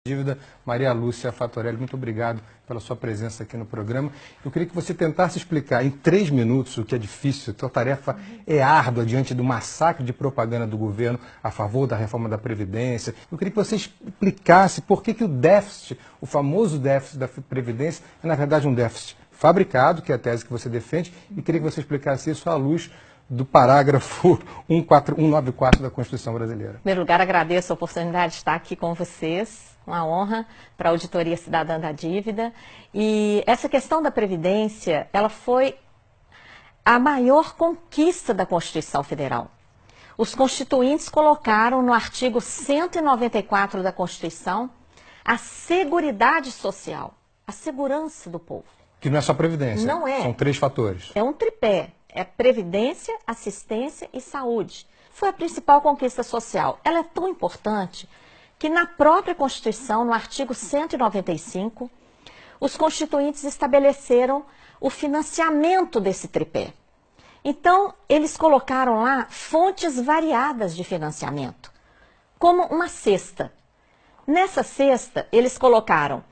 Dívida, Maria Lúcia Fatorelli, muito obrigado pela sua presença aqui no programa. Eu queria que você tentasse explicar em 3 minutos, o que é difícil, a sua tarefa é árdua diante do massacre de propaganda do governo a favor da reforma da Previdência. Eu queria que você explicasse por que o déficit, o famoso déficit da Previdência, é na verdade um déficit fabricado, que é a tese que você defende, e queria que você explicasse isso à luz do parágrafo 194 da Constituição Brasileira. Em primeiro lugar, agradeço a oportunidade de estar aqui com vocês, uma honra para a Auditoria Cidadã da Dívida. E essa questão da Previdência, ela foi a maior conquista da Constituição Federal. Os constituintes colocaram no artigo 194 da Constituição a seguridade social, a segurança do povo. Que não é só Previdência, não é. São 3 fatores. É um tripé. É previdência, assistência e saúde. Foi a principal conquista social. Ela é tão importante que na própria Constituição, no artigo 195, os constituintes estabeleceram o financiamento desse tripé. Então, eles colocaram lá fontes variadas de financiamento, como uma cesta. Nessa cesta, eles colocaram,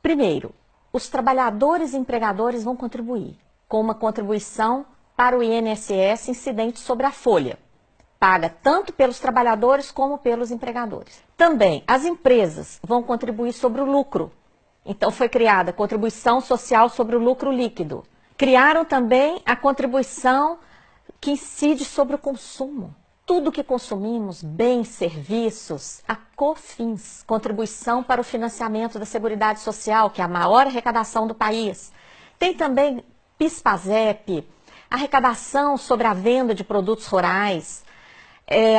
primeiro, os trabalhadores e empregadores vão contribuir com uma contribuição para o INSS incidente sobre a folha, paga tanto pelos trabalhadores como pelos empregadores. Também, as empresas vão contribuir sobre o lucro. Então, foi criada a contribuição social sobre o lucro líquido. Criaram também a contribuição que incide sobre o consumo. Tudo que consumimos, bens, serviços, a COFINS, contribuição para o financiamento da Seguridade Social, que é a maior arrecadação do país. Tem também PIS/PASEP, arrecadação sobre a venda de produtos rurais,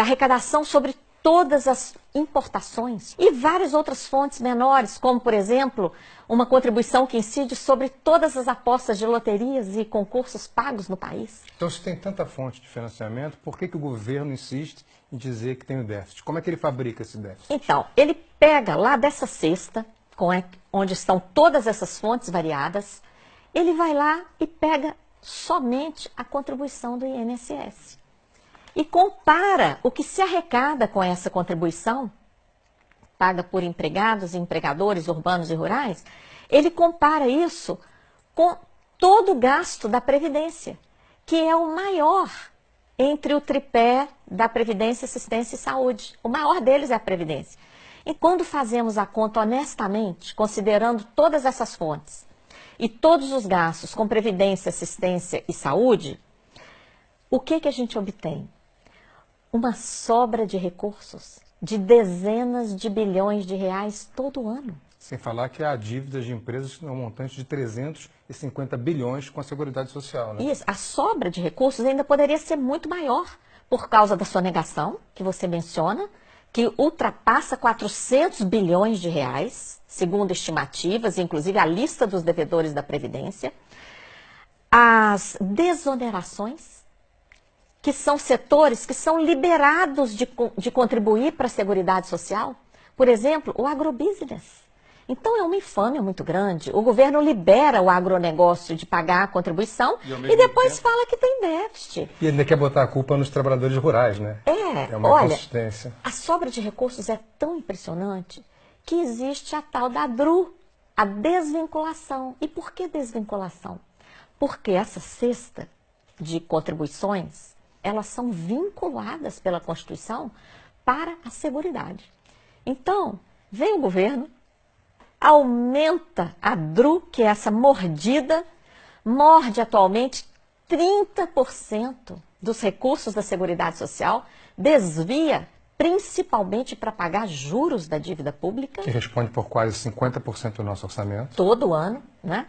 arrecadação sobre todas as importações e várias outras fontes menores, como, por exemplo, uma contribuição que incide sobre todas as apostas de loterias e concursos pagos no país. Então, se tem tanta fonte de financiamento, por que o governo insiste em dizer que tem o déficit? Como é que ele fabrica esse déficit? Então, ele pega lá dessa cesta, onde estão todas essas fontes variadas, ele vai lá e pega somente a contribuição do INSS. E compara o que se arrecada com essa contribuição, paga por empregados e empregadores urbanos e rurais, ele compara isso com todo o gasto da Previdência, que é o maior entre o tripé da Previdência, Assistência e Saúde. O maior deles é a Previdência. E quando fazemos a conta honestamente, considerando todas essas fontes, e todos os gastos com previdência, assistência e saúde, o que a gente obtém? Uma sobra de recursos de dezenas de bilhões de reais todo ano. Sem falar que há dívidas de empresas no montante de 350 bilhões com a Seguridade Social, né? Isso, a sobra de recursos ainda poderia ser muito maior, por causa da sonegação, que você menciona, que ultrapassa 400 bilhões de reais, segundo estimativas, inclusive a lista dos devedores da Previdência. As desonerações, que são setores que são liberados de contribuir para a Seguridade Social. Por exemplo, o agrobusiness. Então é uma infâmia muito grande. O governo libera o agronegócio de pagar a contribuição e depois fala que tem déficit. E ainda quer botar a culpa nos trabalhadores rurais, né? É uma olha, inconsistência. A sobra de recursos é tão impressionante que existe a tal da DRU, a desvinculação. E por que desvinculação? Porque essa cesta de contribuições, elas são vinculadas pela Constituição para a Seguridade. Então, vem o governo, aumenta a DRU, que é essa mordida, morde atualmente 30% dos recursos da Seguridade Social, desvia principalmente para pagar juros da dívida pública. Que responde por quase 50% do nosso orçamento. Todo ano, né?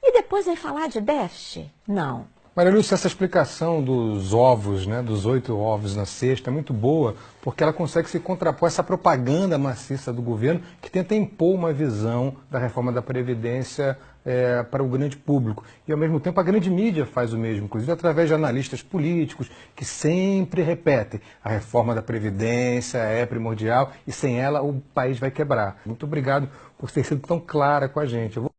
E depois vem falar de déficit? Não. Maria Lúcia, essa explicação dos ovos, né, dos 8 ovos na cesta, é muito boa, porque ela consegue se contrapor a essa propaganda maciça do governo que tenta impor uma visão da reforma da Previdência para o grande público. E, ao mesmo tempo, a grande mídia faz o mesmo, inclusive através de analistas políticos que sempre repetem: a reforma da Previdência é primordial e sem ela o país vai quebrar. Muito obrigado por ter sido tão clara com a gente.